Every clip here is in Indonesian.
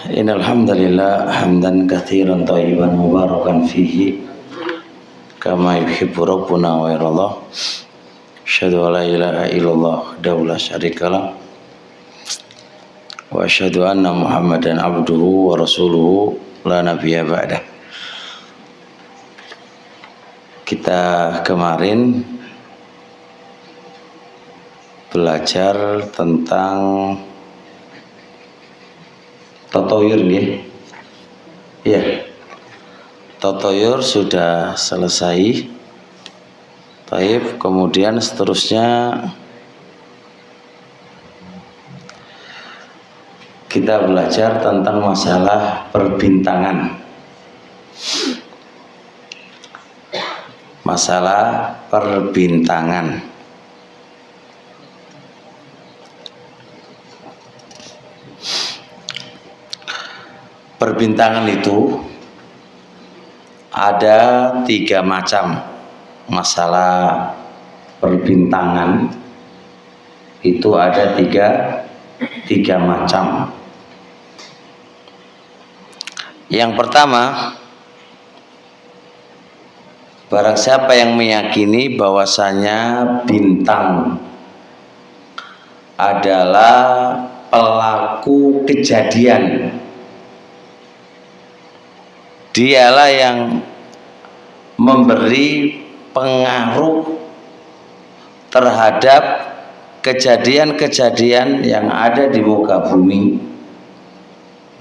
Innal hamdalillah hamdan katsiran thayyiban mubarakan fihi kama yuhibbu rabbuna wa yardah. Asyhadu an la ilaha illallah wahdahu la syarikalah wa asyhadu anna Muhammadan abduhu wa rasuluhu la nabiyya ba'dah. Kita kemarin belajar tentang tatoyur nggih. Ya. Tatoyur sudah selesai. Baik, kemudian seterusnya kita belajar tentang masalah perbintangan. Masalah perbintangan. Perbintangan itu ada 3 macam. Masalah perbintangan itu ada tiga macam. Yang pertama, barang siapa yang meyakini bahwasanya bintang adalah pelaku kejadian, dialah yang memberi pengaruh terhadap kejadian-kejadian yang ada di muka bumi,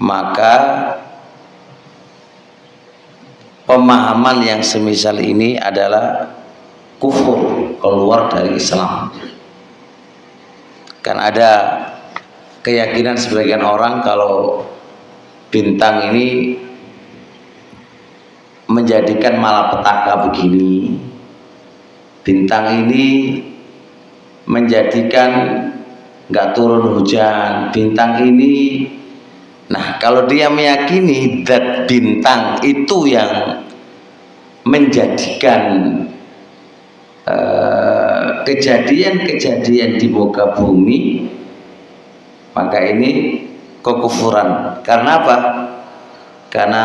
maka pemahaman yang semisal ini adalah kufur, keluar dari Islam. Kan ada keyakinan sebagian orang kalau bintang ini menjadikan malapetaka begini, bintang ini menjadikan nggak turun hujan, bintang ini. Nah, kalau dia meyakini zat bintang itu yang menjadikan kejadian-kejadian di muka bumi, maka ini kekufuran. Karena apa? Karena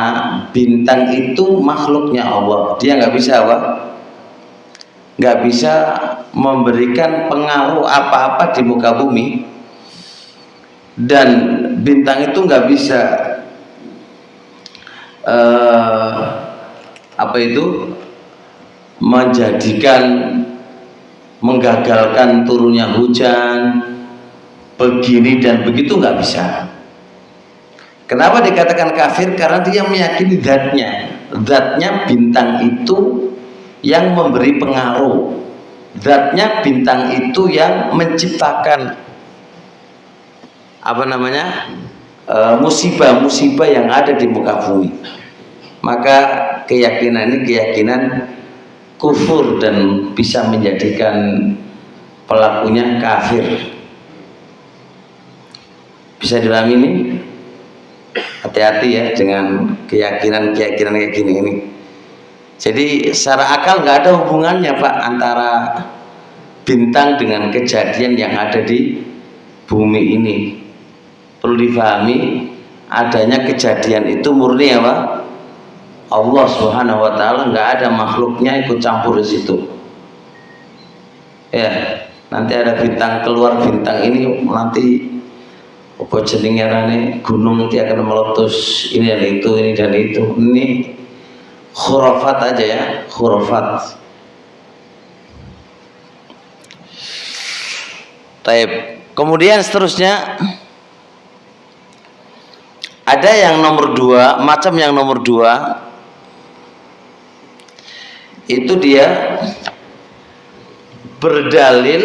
bintang itu makhluknya Allah, dia nggak bisa apa? Nggak bisa memberikan pengaruh apa-apa di muka bumi, dan bintang itu nggak bisa menjadikan, menggagalkan turunnya hujan, begini dan begitu, nggak bisa. Kenapa dikatakan kafir? Karena dia meyakini zatnya bintang itu yang memberi pengaruh, zatnya bintang itu yang menciptakan musibah-musibah yang ada di muka bumi. Maka keyakinan ini keyakinan kufur dan bisa menjadikan pelakunya kafir. Bisa dipahami ini? Hati-hati ya dengan keyakinan-keyakinan kayak gini ini. Jadi secara akal nggak ada hubungannya Pak antara bintang dengan kejadian yang ada di bumi ini. Perlu dipahami, adanya kejadian itu murni apa? Allah Subhanahu wa taala, nggak ada makhluknya ikut campur di situ. Ya, nanti ada bintang keluar, bintang ini nanti apa jenenge gunung nanti akan meletus ini dan itu. Ini khurafat aja ya, khurafat. Taib. Kemudian seterusnya ada yang nomor 2, macam yang nomor 2 itu dia berdalil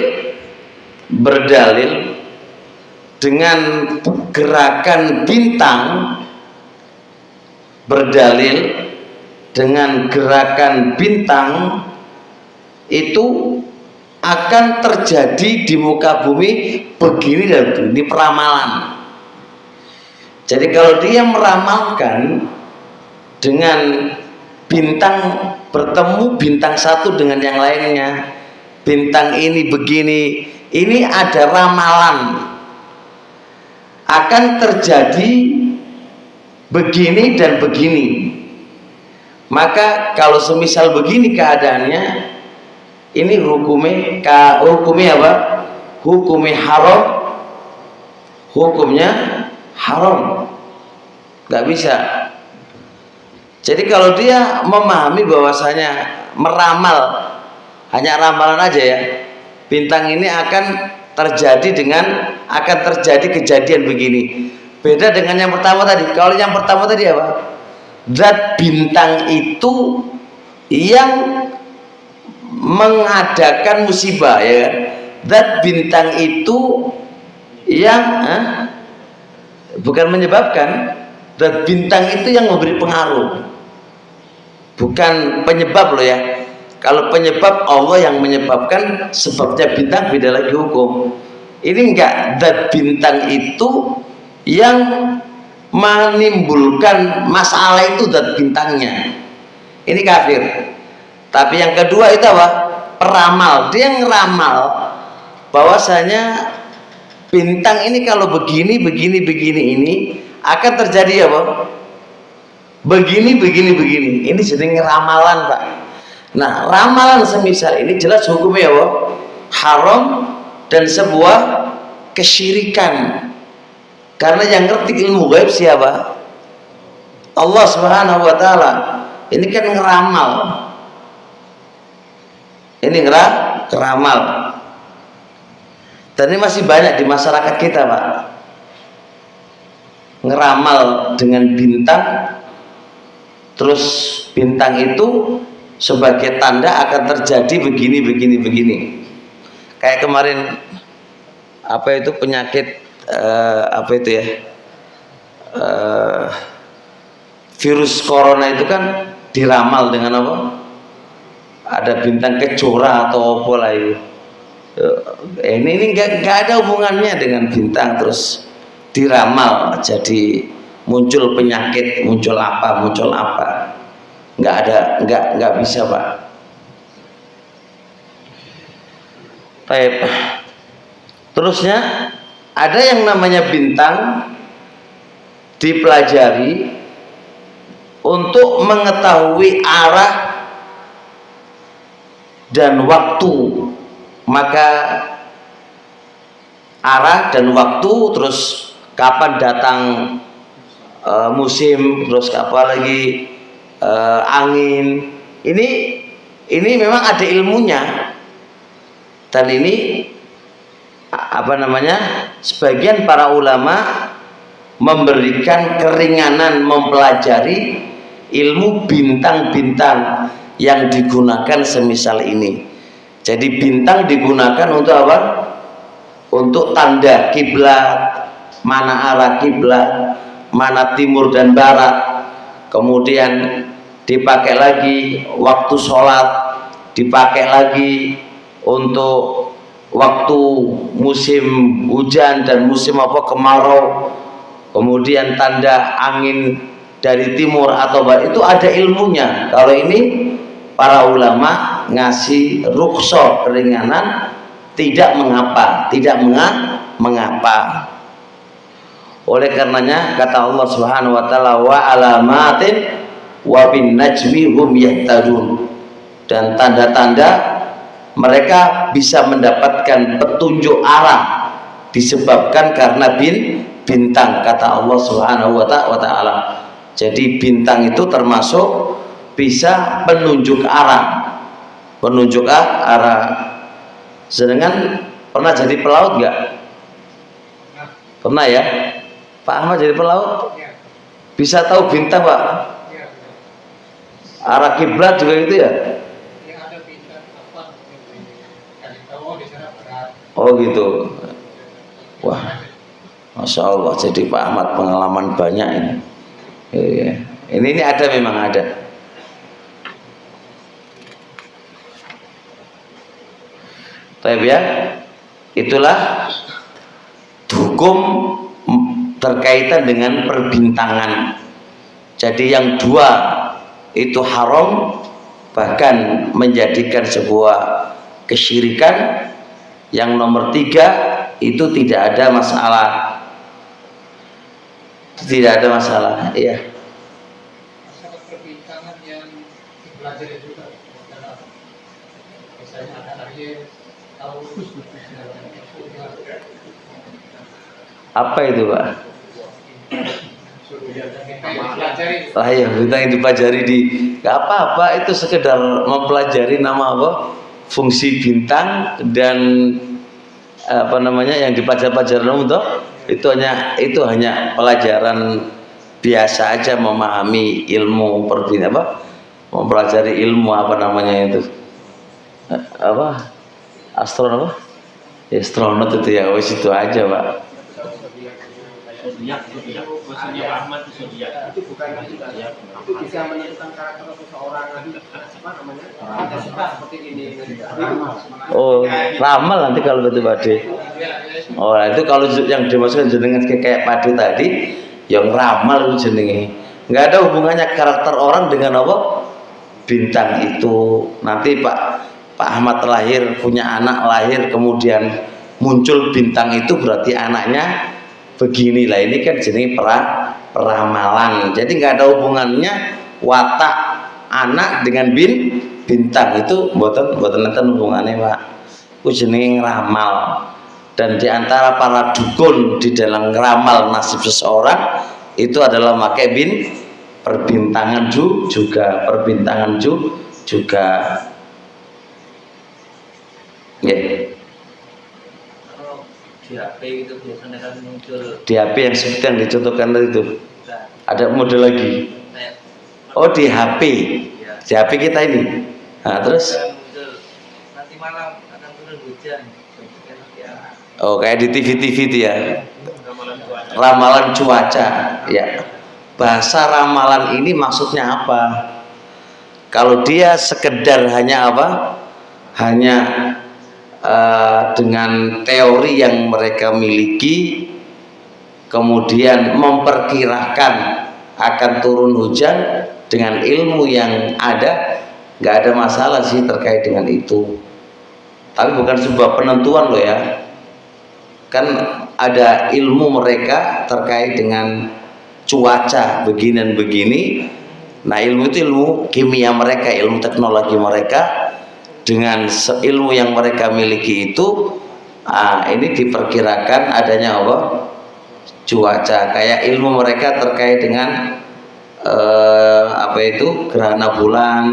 dengan gerakan bintang, berdalil dengan gerakan bintang itu akan terjadi di muka bumi begini dan ini peramalan. Jadi kalau dia meramalkan dengan bintang bertemu bintang satu dengan yang lainnya, bintang ini begini, ini ada ramalan akan terjadi begini dan begini. Maka kalau semisal begini keadaannya, ini hukumnya apa? Hukumnya haram, hukumnya haram, nggak bisa. Jadi kalau dia memahami bahwasanya meramal, hanya ramalan aja ya, bintang ini akan terjadi kejadian begini. Beda dengan yang pertama tadi. Kalau yang pertama tadi apa? Zat bintang itu yang mengadakan musibah, ya kan? Zat bintang itu yang bukan menyebabkan. Zat bintang itu yang memberi pengaruh, bukan penyebab loh ya. Kalau penyebab Allah yang menyebabkan, sebabnya bintang beda lagi hukum. Ini enggak, zat bintang itu yang menimbulkan masalah, itu zat bintangnya. Ini kafir. Tapi yang kedua itu apa? Peramal. Dia ngeramal bahwasanya bintang ini kalau begini ini akan terjadi apa? Begini. Ini jadi ramalan, Pak. Nah, ramalan semisal ini jelas hukumnya apa? Haram dan sebuah kesyirikan. Karena yang ngerti ilmu gaib siapa? Allah Subhanahu wa taala. Ini kan ngeramal. Ini ngeramal. Dan ini masih banyak di masyarakat kita, Pak. Ngeramal dengan bintang, terus bintang itu sebagai tanda akan terjadi begini. Kayak kemarin apa itu penyakit apa itu ya, virus corona itu kan diramal dengan apa? Ada bintang kejora atau apa lah itu. Ini nggak ada hubungannya dengan bintang, terus diramal jadi muncul penyakit, muncul apa, nggak bisa, Pak. Baik. Terusnya ada yang namanya bintang dipelajari untuk mengetahui arah dan waktu. Maka arah dan waktu, terus kapan datang musim, terus kapan lagi angin. Ini memang ada ilmunya. Dan ini apa namanya, sebagian para ulama memberikan keringanan mempelajari ilmu bintang-bintang yang digunakan semisal ini. Jadi bintang digunakan untuk apa? Untuk tanda kiblat, mana arah kiblat, mana timur dan barat. Kemudian dipakai lagi waktu sholat, dipakai lagi untuk waktu musim hujan dan musim apa, kemarau. Kemudian tanda angin dari timur atau barat, itu ada ilmunya. Kalau ini para ulama ngasih rukhsah, keringanan, tidak mengapa. Oleh karenanya kata Allah Subhanahu wa taala, wa alamatin wa bin najmi hum yahtadun. Dan tanda-tanda mereka bisa mendapatkan petunjuk arah disebabkan karena bintang, kata Allah Subhanahu wa taala. Jadi bintang itu termasuk bisa penunjuk arah. Sedangkan pernah jadi pelaut nggak? Pernah ya? Pak Ahmad jadi pelaut? Bisa tahu bintang, Pak? Arah kiblat juga gitu ya? Oh gitu. Wah, Masya Allah. Jadi Pak Ahmad pengalaman banyak ini. Ini ada, memang ada. Baik ya, itulah hukum terkaitan dengan perbintangan. Jadi yang dua itu haram, bahkan menjadikan sebuah kesyirikan. Yang nomor tiga itu tidak ada masalah. Tidak ada masalah. Iya. Masalah perbincangan yang dipelajari juga dalam misalnya anak lahir tahu Apa itu, Pak? Lah ya, bintang yang dipelajari di nggak apa-apa, itu sekedar mempelajari nama apa, fungsi bintang dan apa namanya yang dipelajari itu hanya pelajaran biasa aja, memahami ilmu perbintangan apa, mempelajari ilmu apa namanya itu apa, astronot apa, astronot itu ya, wis itu aja, Pak. Maksudnya Ahmad itu bukan itu bisa menentukan karakter seseorang apa namanya ada sifat seperti ini. Oh, ramal nanti kalau betul Pade. Oh, itu kalau yang dimaksudkan jenengan kayak Pade tadi, yang ramal itu jenenge. Nggak ada hubungannya karakter orang dengan apa? Bintang itu. Nanti Pak Ahmad lahir, punya anak lahir, kemudian muncul bintang itu berarti anaknya beginilah, ini kan jenenge peramalan. Jadi nggak ada hubungannya watak anak dengan bintang itu, mboten enten hubungannya, Pak. Ku jenenge ngeramal. Dan diantara para dukun di dalam ngeramal nasib seseorang itu adalah pakai perbintangan juga perbintangan juga. Yeah. Di HP itu biasanya kan muncul di HP yang seperti yang dicontohkan tadi itu. Ada model lagi. Oh, di HP. Ya. Di HP kita ini. Nah, terus muncul nanti malam akan turun hujan. oh, kayak di TV-TV itu ya. Ramalan cuaca. Ya. Bahasa ramalan ini maksudnya apa? Kalau dia sekedar hanya apa? Hanya dengan teori yang mereka miliki, kemudian memperkirakan akan turun hujan dengan ilmu yang ada, nggak ada masalah sih terkait dengan itu. Tapi bukan sebuah penentuan loh ya. Kan ada ilmu mereka terkait dengan cuaca begini dan begini. Nah, ilmu itu ilmu kimia mereka, ilmu teknologi mereka. Dengan ilmu yang mereka miliki itu, ini diperkirakan adanya apa? Cuaca. Kayak ilmu mereka terkait dengan apa itu, gerhana bulan,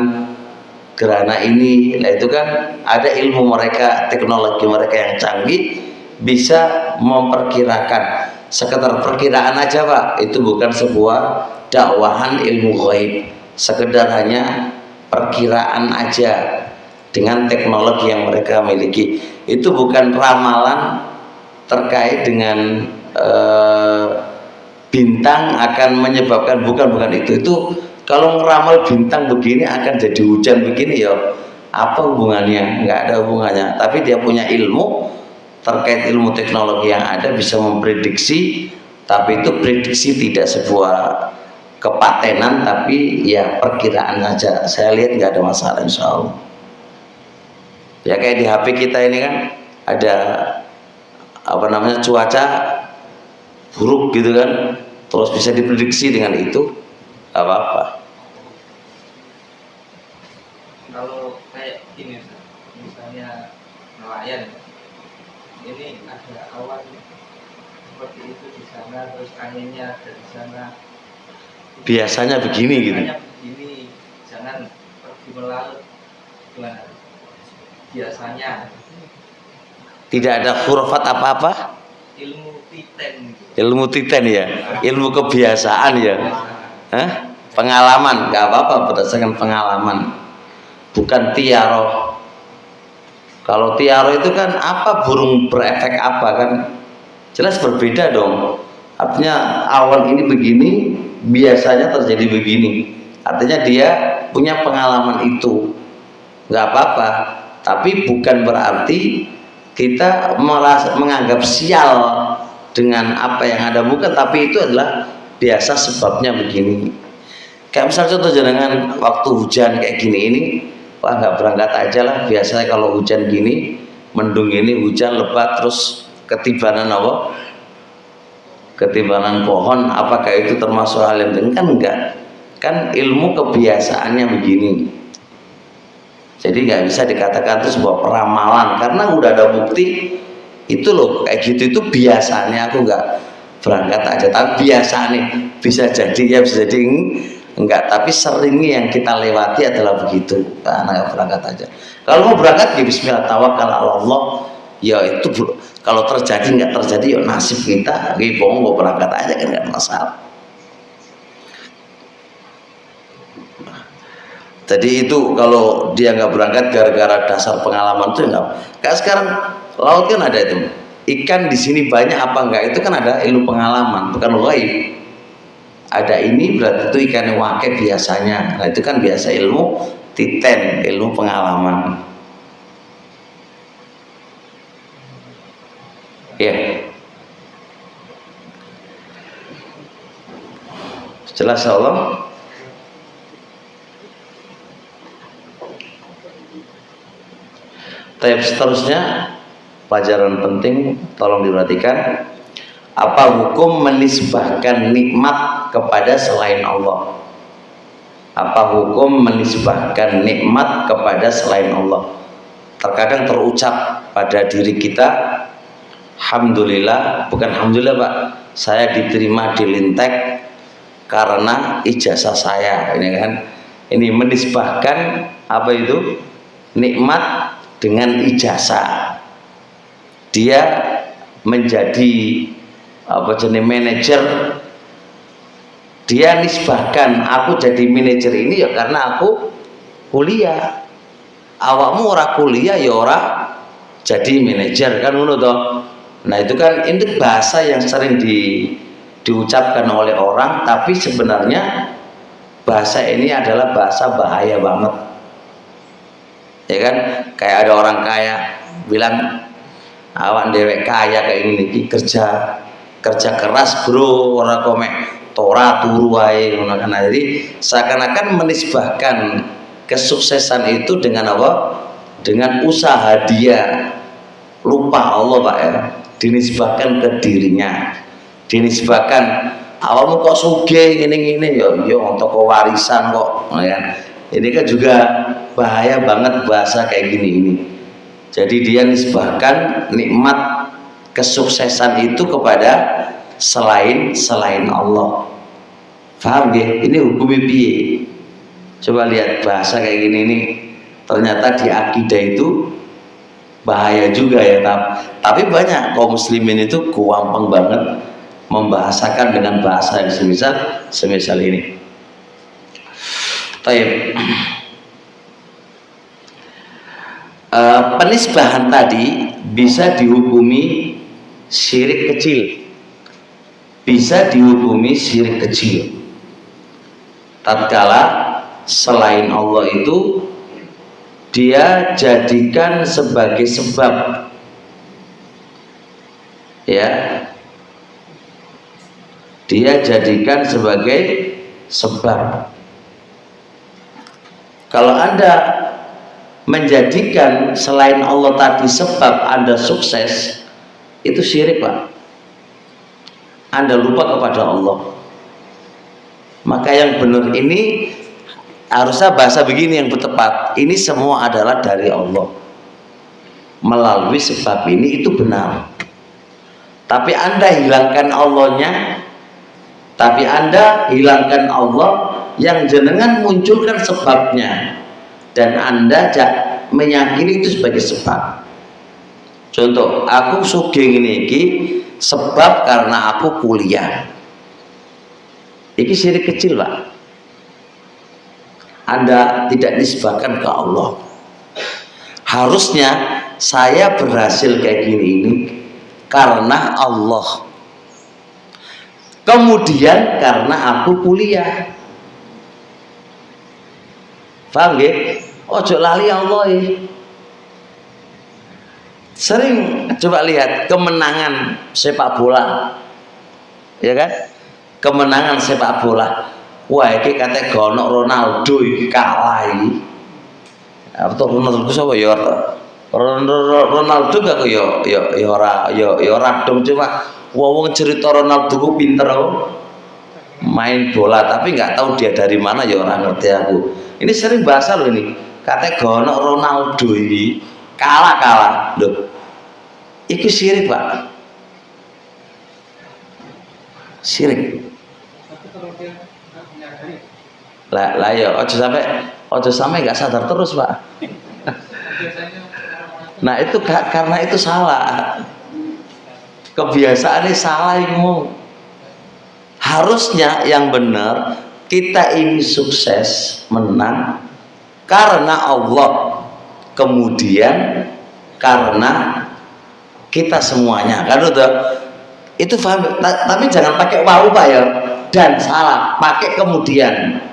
gerhana ini. Nah, itu kan ada ilmu mereka, teknologi mereka yang canggih, bisa memperkirakan. Sekedar perkiraan aja, Pak. Itu bukan sebuah dakwahan ilmu gaib. Sekedar hanya perkiraan aja dengan teknologi yang mereka miliki. Itu bukan ramalan terkait dengan bintang akan menyebabkan, bukan itu. Itu kalau ngeramal bintang begini akan jadi hujan begini, ya apa hubungannya? Nggak ada hubungannya. Tapi dia punya ilmu terkait ilmu teknologi yang ada, bisa memprediksi. Tapi itu prediksi, tidak sebuah kepatenan, tapi ya perkiraan aja. Saya lihat nggak ada masalah, insya Allah. Ya kayak di HP kita ini kan ada apa namanya, cuaca buruk gitu kan, terus bisa diprediksi dengan itu, apa-apa. Kalau kayak gini, misalnya nelayan, ini ada awan seperti itu di sana, terus anginnya ada di sana. Biasanya begini gitu. Begini, jangan pergi melaut. Gimana? Biasanya tidak ada khurafat apa-apa, ilmu titen ya, ilmu kebiasaan ya. Pengalaman, nggak apa-apa, berdasarkan pengalaman, bukan tiaro. Kalau tiaro itu kan apa, burung berefek apa kan, jelas berbeda dong. Artinya awan ini begini, biasanya terjadi begini, artinya dia punya pengalaman itu, nggak apa-apa. Tapi bukan berarti kita menganggap sial dengan apa yang ada, bukan. Tapi itu adalah biasa, sebabnya begini. Kayak misal contoh jenengan waktu hujan kayak gini ini, wah nggak berangkat aja lah. Biasanya kalau hujan gini, mendung ini, hujan lebat, terus ketibanan apa? ketimbangan pohon, apakah itu termasuk hal yang penting? Kan enggak. Kan ilmu kebiasaannya begini. Jadi nggak bisa dikatakan itu sebuah peramalan karena udah ada bukti itu loh, kayak gitu itu biasanya. Aku nggak berangkat aja, tapi biasanya bisa jadi ya, bisa jadi enggak, tapi seringnya yang kita lewati adalah begitu. Karena berangkat aja. Kalau mau berangkat ya bismillah, tawakal Allah. Ya itu kalau terjadi nggak terjadi ya nasib kita. Mau berangkat aja kan nggak masalah. Jadi itu kalau dia nggak berangkat gara-gara dasar pengalaman itu nggak. Kayak sekarang laut kan ada itu. Ikan di sini banyak apa enggak itu kan ada ilmu pengalaman, bukan ghaib. Ada ini berarti itu ikan yang wake biasanya. Nah itu kan biasa ilmu titen, ilmu pengalaman. Ya. Jelas Allah. Tapi seterusnya pelajaran penting tolong diperhatikan. Apa hukum menisbahkan nikmat kepada selain Allah? Apa hukum menisbahkan nikmat kepada selain Allah? Terkadang terucap pada diri kita, alhamdulillah, bukan alhamdulillah Pak, saya diterima di Lintek karena ijazah saya. Ini kan, ini menisbahkan apa itu? Nikmat dengan ijazah. Dia menjadi apa jenis manajer, dia nisbahkan aku jadi manajer ini ya karena aku kuliah. Awakmu ora kuliah ya ora jadi manajer, kan ngono toh. Nah itu kan ini bahasa yang sering diucapkan oleh orang, tapi sebenarnya bahasa ini adalah bahasa bahaya banget. Ya kan, kayak ada orang kaya bilang awak dewek kaya kayak ini kerja keras bro, orang komek tora turu wae ngono kan. Jadi seakan-akan menisbahkan kesuksesan itu dengan apa? Dengan usaha dia. Lupa Allah Pak ya, dinisbahkan ke dirinya. Dinisbahkan awakmu kok sugih ngene-ngene ya toko warisan kok ya. Ini kan juga bahaya banget bahasa kayak gini ini. Jadi dia nisbahkan nikmat kesuksesan itu kepada selain Allah. Paham ya? Ini hukumnya piye? Coba lihat bahasa kayak gini ini. Ternyata di akidah itu bahaya juga ya. Tapi banyak kaum muslimin itu gampang banget membahasakan dengan bahasa yang semisal ini. Taib. Penisbahan tadi bisa dihukumi syirik kecil, bisa dihukumi syirik kecil tatkala selain Allah itu dia jadikan sebagai sebab, ya, dia jadikan sebagai sebab. Kalau Anda menjadikan selain Allah tadi sebab Anda sukses, itu syirik Pak. Anda lupa kepada Allah. Maka yang benar ini harusnya bahasa begini yang tepat. Ini semua adalah dari Allah. Melalui sebab ini itu benar. Tapi Anda hilangkan Allahnya, tapi Anda hilangkan Allah yang jenengan munculkan sebabnya, dan Anda meyakini itu sebagai sebab. Contoh, aku sugih ini sebab karena aku kuliah. Ini syirik kecil Pak. Anda tidak nisbahkan ke Allah. Harusnya saya berhasil kayak gini ini karena Allah. Kemudian karena aku kuliah. Paham ya? Ojo lali Allah ya. Sering coba lihat kemenangan sepak bola, ya kan? Kemenangan sepak bola. Wah, iki kate gono Ronaldo iki kalah iki. Apa Ronaldo sapa ya? Ronaldo gak ya ora dong, cuma wong cerita Ronaldo ku pinter main bola, tapi nggak tahu dia dari mana ya orang ngerti aku. Ini sering bahasa loh ini. Katanya gono Ronaldo ini kalah loh. Itu syirik Pak. Syirik. Tapi kalau dia nggak menyadari, Lah ya ojo sampai nggak sadar terus Pak. biasanya orang-orang Nah itu karena itu salah. Kebiasaannya salah itu. Harusnya yang benar kita ini sukses menang karena Allah, kemudian karena kita semuanya kan itu paham. Tapi jangan pakai wau Pak ya, dan salah pakai kemudian.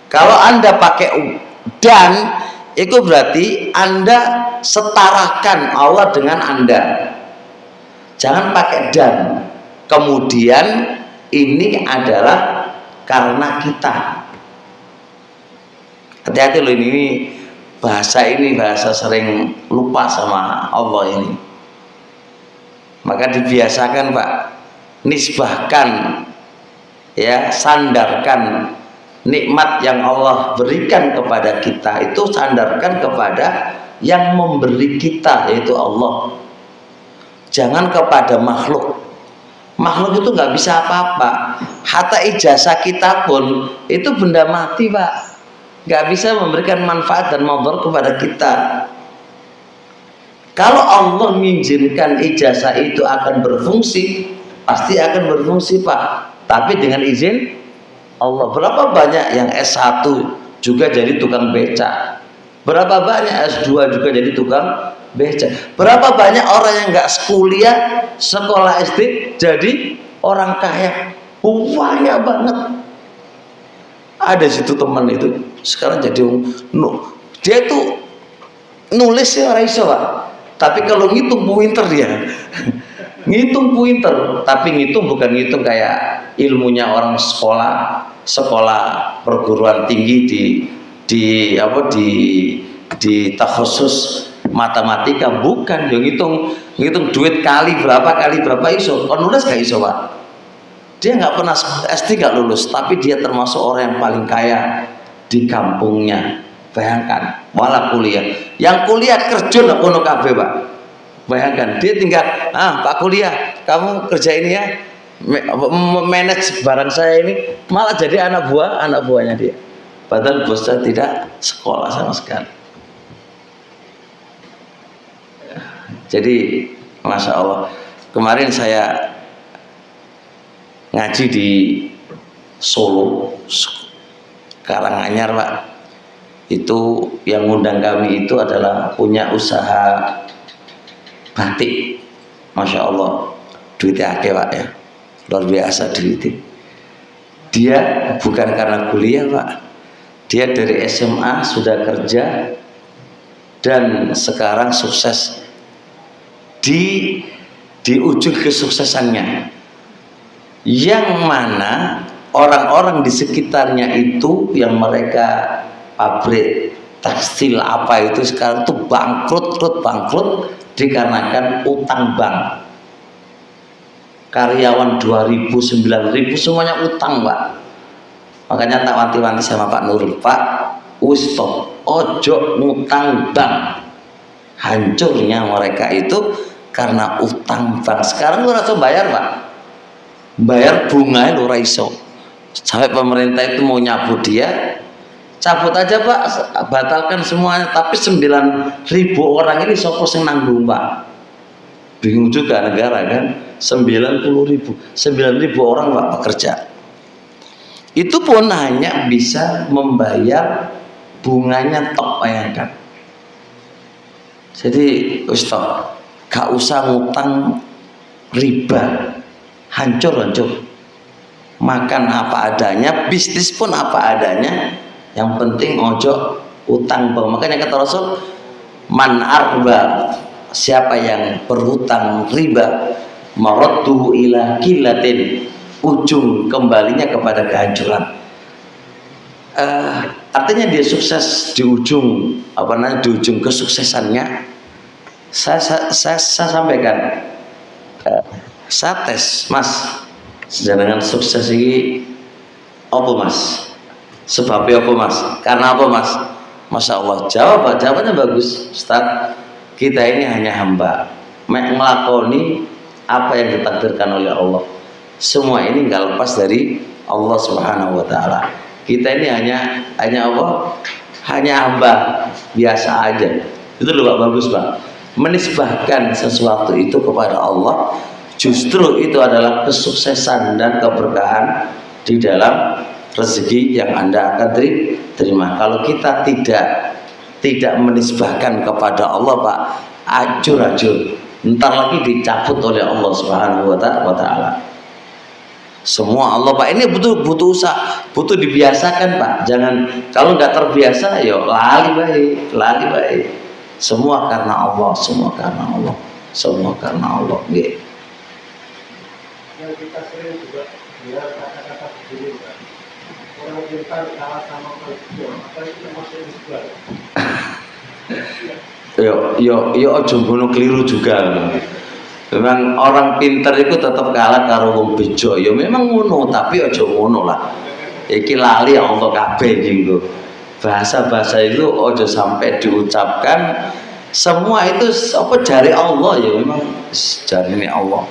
Kalau Anda pakai dan itu berarti Anda setarakan Allah dengan Anda. Jangan pakai dan kemudian ini adalah karena kita. Hati-hati loh, ini bahasa sering lupa sama Allah ini. Maka dibiasakan Pak, nisbahkan ya, sandarkan nikmat yang Allah berikan kepada kita itu sandarkan kepada yang memberi kita, yaitu Allah. Jangan kepada makhluk. Makhluk itu nggak bisa apa-apa. Hatta ijazah kita pun itu benda mati Pak, nggak bisa memberikan manfaat dan madhar kepada kita. Kalau Allah mengizinkan ijazah itu akan berfungsi, pasti akan berfungsi Pak, tapi dengan izin Allah. Berapa banyak yang S1 juga jadi tukang becak, berapa banyak S2 juga jadi tukang becak, berapa banyak orang yang nggak sekolah SD jadi orang kaya, banyak banget. Ada situ teman itu sekarang jadi dia tuh nulis ya orang iso Pak, tapi kalau ngitung pinter dia. Ngitung pinter, tapi ngitung bukan ngitung kayak ilmunya orang sekolah perguruan tinggi di takhusus matematika, bukan. Yang ngitung duit kali berapa iso. Kalau nulis gak iso Pak. Dia nggak pernah SD nggak lulus, tapi dia termasuk orang yang paling kaya di kampungnya. Bayangkan, malah kuliah. Yang kuliah kerja nggak kono kabeh Pak. Bayangkan, dia tinggal, Pak kuliah, kamu kerja ini ya, manage barang saya ini, malah jadi anak buahnya dia. Padahal bosnya tidak sekolah sama sekali. Jadi, Masya Allah, kemarin saya ngaji di Solo, Karanganyar Pak. Itu yang ngundang kami itu adalah punya usaha batik, Masya Allah, duitnya akeh Pak ya, luar biasa duitnya. Dia bukan karena kuliah Pak, dia dari SMA sudah kerja dan sekarang sukses di ujung kesuksesannya, yang mana orang-orang di sekitarnya itu yang mereka pabrik tekstil apa itu sekarang tuh bangkrut dikarenakan utang bank. Karyawan 2.000, 9.000 semuanya utang Pak. Makanya tak wanti-wanti sama Pak Nurul, Pak stop, ojo ngutang bank. Hancurnya mereka itu karena utang bank. Sekarang lu rasa bayar Pak, bayar bunga lu raiso. Sampai pemerintah itu mau nyabut dia, cabut aja Pak, batalkan semuanya. Tapi 9.000 orang ini sopo sing nanggung Pak. Bingung juga negara kan. 90.000 orang Pak pekerja. Itu pun hanya bisa membayar bunganya tok, bayangkan. Jadi Ustaz, gak usah ngutang riba, hancur. Makan apa adanya, bisnis pun apa adanya. Yang penting ojo utang bank. Makanya kata Rasul, man arba, siapa yang berhutang riba, maradduhu ila killatin, ujung kembalinya kepada kehancuran. Artinya dia sukses di ujung di ujung kesuksesannya. Saya sampaikan, Saya tes, Mas, jenengan sukses ini apa Mas? Sebabnya apa Mas? Karena apa Mas? Masya Allah, jawabannya bagus Ustaz. Kita ini hanya hamba melakoni apa yang ditakdirkan oleh Allah. Semua ini nggak lepas dari Allah Subhanahu wa Ta'ala. Kita ini hanya apa? Hanya hamba biasa aja. Itu loh Pak, bagus Pak. Menisbahkan sesuatu itu kepada Allah, justru itu adalah kesuksesan dan keberkahan di dalam rezeki yang Anda akan terima. Kalau kita tidak menisbahkan kepada Allah Pak, acur-acur, entar lagi dicabut oleh Allah Subhanahu wa Ta'ala. Semua Allah Pak, ini butuh usaha, butuh dibiasakan Pak. Jangan, kalau nggak terbiasa ya lali baik. Semua karena Allah, semua karena Allah, semua karena Allah. Nggih. Yang kita sering juga dengar kata-kata begini, Pak. Orang pintar kalah sama orang bodoh, apa itu termasuk juga? Yo ojo ngono keliru juga. Memang orang pintar itu tetap kalah karo wong bejo. Ya memang ngono, tapi ojo ngono lah. Iki lali Allah kabeh gitu. Bahasa-bahasa itu ojo sampai diucapkan. Semua itu apa jari Allah ya, memang jari ini Allah.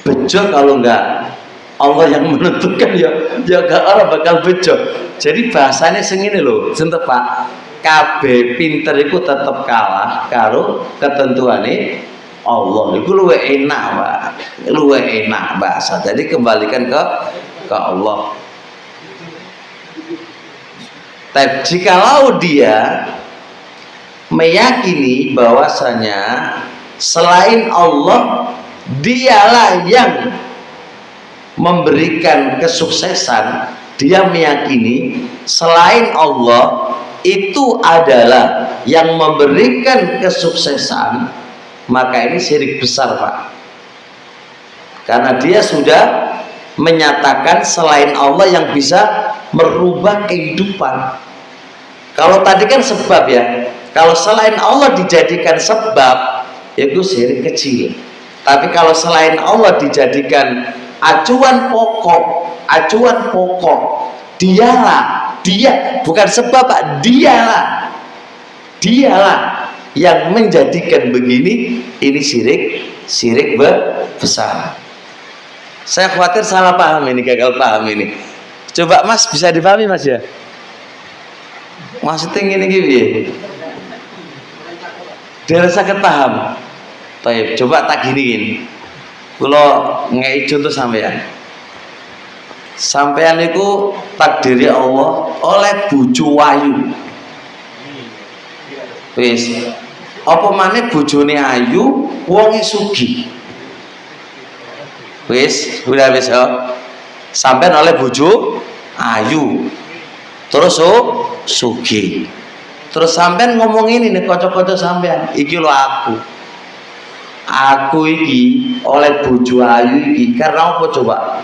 Bejo kalau enggak Allah yang menentukan ya gak orang bakal bejo. Jadi bahasanya sengine lho, sentet Pak. Kabeh pinter iku tetep kalah karo ketentuane Allah. Iku luwih enak, Pak. Luwih enak bahasa. Jadi kembalikan ke Allah. Tapi jikalau dia meyakini bahwasanya selain Allah dialah yang memberikan kesuksesan, dia meyakini selain Allah itu adalah yang memberikan kesuksesan, maka ini syirik besar Pak, karena dia sudah menyatakan selain Allah yang bisa merubah kehidupan. Kalau tadi kan sebab ya, kalau selain Allah dijadikan sebab itu syirik kecil. Tapi kalau selain Allah dijadikan acuan pokok, dia bukan sebab Pak, dialah yang menjadikan begini, ini syirik besar. Saya khawatir salah paham ini, gagal paham ini. Coba Mas bisa dipahami Mas ya? Maksudnya gini dia sakit paham. Baik, coba tak giniin. Kalau ngei contoh sampean itu takdiri Allah oleh bojo ayu. Wis, apa maneh bojone ayu, wonge sugih. Wis, udah wis ya. Sampean oleh bojo ayu. Terus sugih. Terus sampean ngomong ini nih kocok-kocok sampean, iki lo aku iki oleh bojo ayu iki karena apa coba?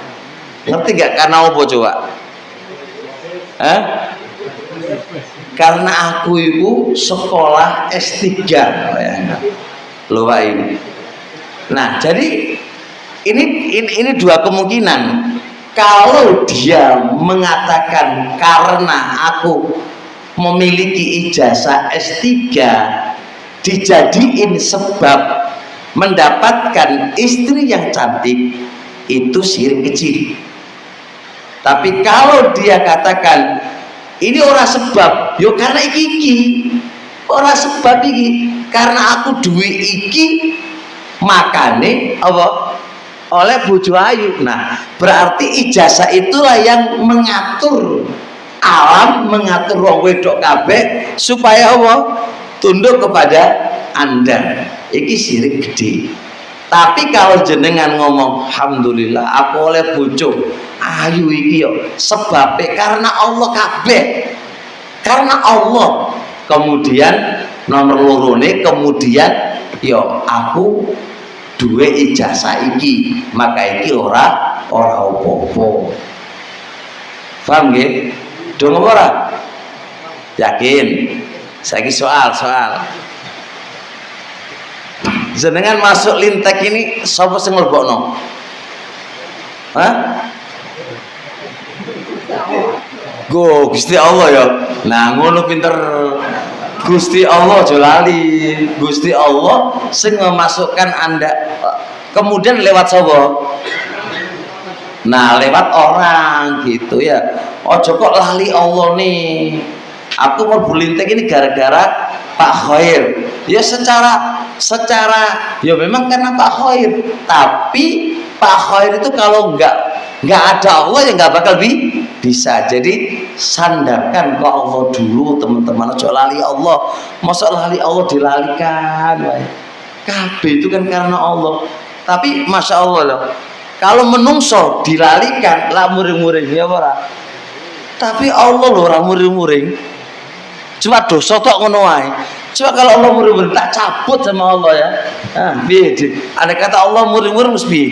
Ngerti gak karena apa coba? Karena aku itu sekolah S3 loh Pak ini. Nah, jadi ini dua kemungkinan. Kalau dia mengatakan karena aku memiliki ijazah S3 dijadiin sebab mendapatkan istri yang cantik, itu syirik kecil. Tapi kalau dia katakan ini orang sebab, yo karena iki orang sebab iki, karena aku duwe iki makane apa oleh bojo ayu. Nah, berarti ijazah itulah yang mengatur alam, mengatur wong wedok kabeh supaya apa? Tunduk kepada Anda. Iki syirik gede. Tapi kalau jenengan ngomong alhamdulillah aku oleh bojo ayu iki yo sebabnya karena Allah kabeh. Karena Allah. Kemudian nomor lorone kemudian yo aku duwe ijazah iki, maka iki ora apa-apa. Paham nggih? Dong ora? Yakin? Saiki soal. jenengan masuk lintek ini sapa sing mlebokno? Hah? Go Gusti Allah ya. Nah, ngono pinter. Gusti Allah aja lali. Gusti Allah sing memasukkan Anda. Kemudian lewat sapa? Nah, lewat orang gitu ya. Ojo kok lali Allah nih. Aku mau lintek ini gara-gara Pak Khair. Ya secara ya memang karena Pak Khair. Tapi Pak Khair itu kalau nggak ada Allah ya nggak bakal bisa. Jadi sandarkan ke Allah dulu teman-teman. Ojo lali Allah. Masa lali Allah dilalikan? Kabeh itu kan karena Allah. Tapi masya Allah loh. Kalau menungso dilalikan lah muring-muring ya ora. Tapi Allah loh orang muring-muring. Cuma dosa tok ngono wae. Coba kalau Allah muring-muring tak cabut sama Allah ya. Nah, piye? Ada kata Allah muring-muring mesti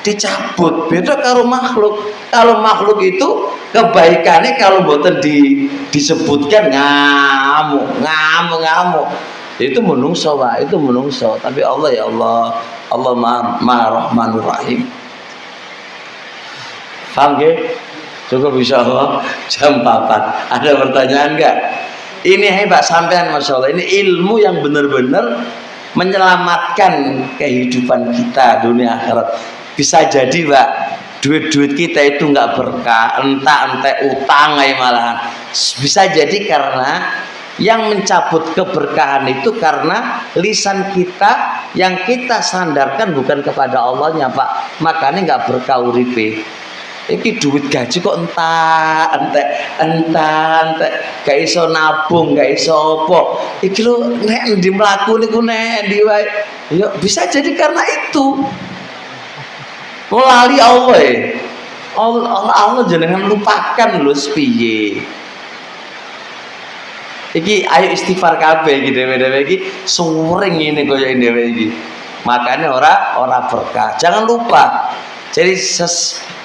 dicabut. Beda karo makhluk. Kalau makhluk itu kebaikannya kalau mboten disebutkan ngamuk. Itu menungso wae, itu menungso. Tapi Allah ya Allah Maha Rahmanur Rahim. Paham nggih? Cukup insyaallah jam 4. Ada pertanyaan enggak? Ini hebat sampean masyaallah. Ini ilmu yang benar-benar menyelamatkan kehidupan kita dunia akhirat. Bisa jadi, Pak, duit-duit kita itu enggak berkah, entah utang aja malahan. Bisa jadi karena yang mencabut keberkahan itu karena lisan kita yang kita sandarkan bukan kepada Allahnya, Pak. Makanya nggak berkah uripe. Iki duit gaji kok entah, gak iso nabung, gak iso apa. Iki lho nek endi mlaku niku nek endi wae. Ya bisa jadi karena itu. Lali Allah ya. Allah jenengan lupakan lho piye. Iki ayo istighfar kabeh iki dhewe-dhewe iki suring ngene kaya dhewe iki. Makanya ora berkah. Jangan lupa. Jadi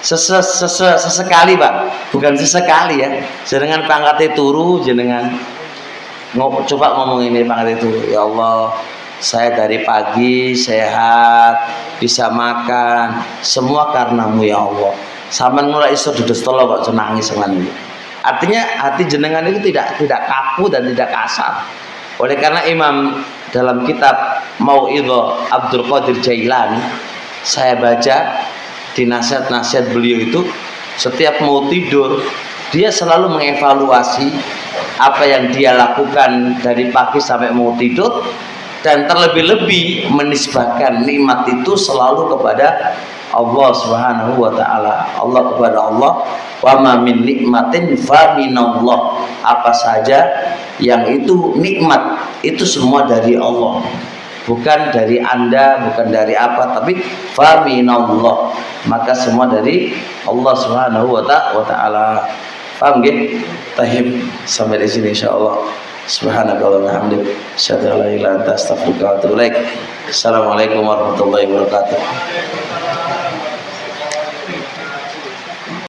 sesekali, Pak, bukan sesekali ya. Jenengan pangkate turu, jenengan coba ngomong ini pangkate turu. Ya Allah, saya dari pagi sehat, bisa makan, semua karenamu ya Allah. Sampeyan ora iso dudos telo kok nangis seneng. Artinya hati jenengan itu tidak kaku dan tidak kasar. Oleh karena Imam dalam kitab Mau'idhah Abdul Qadir Jailani, saya baca di nasihat-nasihat beliau itu, setiap mau tidur dia selalu mengevaluasi apa yang dia lakukan dari pagi sampai mau tidur, dan terlebih-lebih menisbahkan nikmat itu selalu kepada Allah Subhanahu wa taala. Allah kepada Allah. Wa ma min nikmatin fa minallah. Apa saja yang itu nikmat itu semua dari Allah. Bukan dari Anda, bukan dari apa, tapi fa minallah. Maka semua dari Allah Subhanahu wa taala. Paham nggih? Tahib sampai di sini insyaallah. Subhanakallahumma wa bihamdika asyhadu an la ilaha illa anta astaghfiruka wa atubu ilaik. Assalamualaikum warahmatullahi wabarakatuh.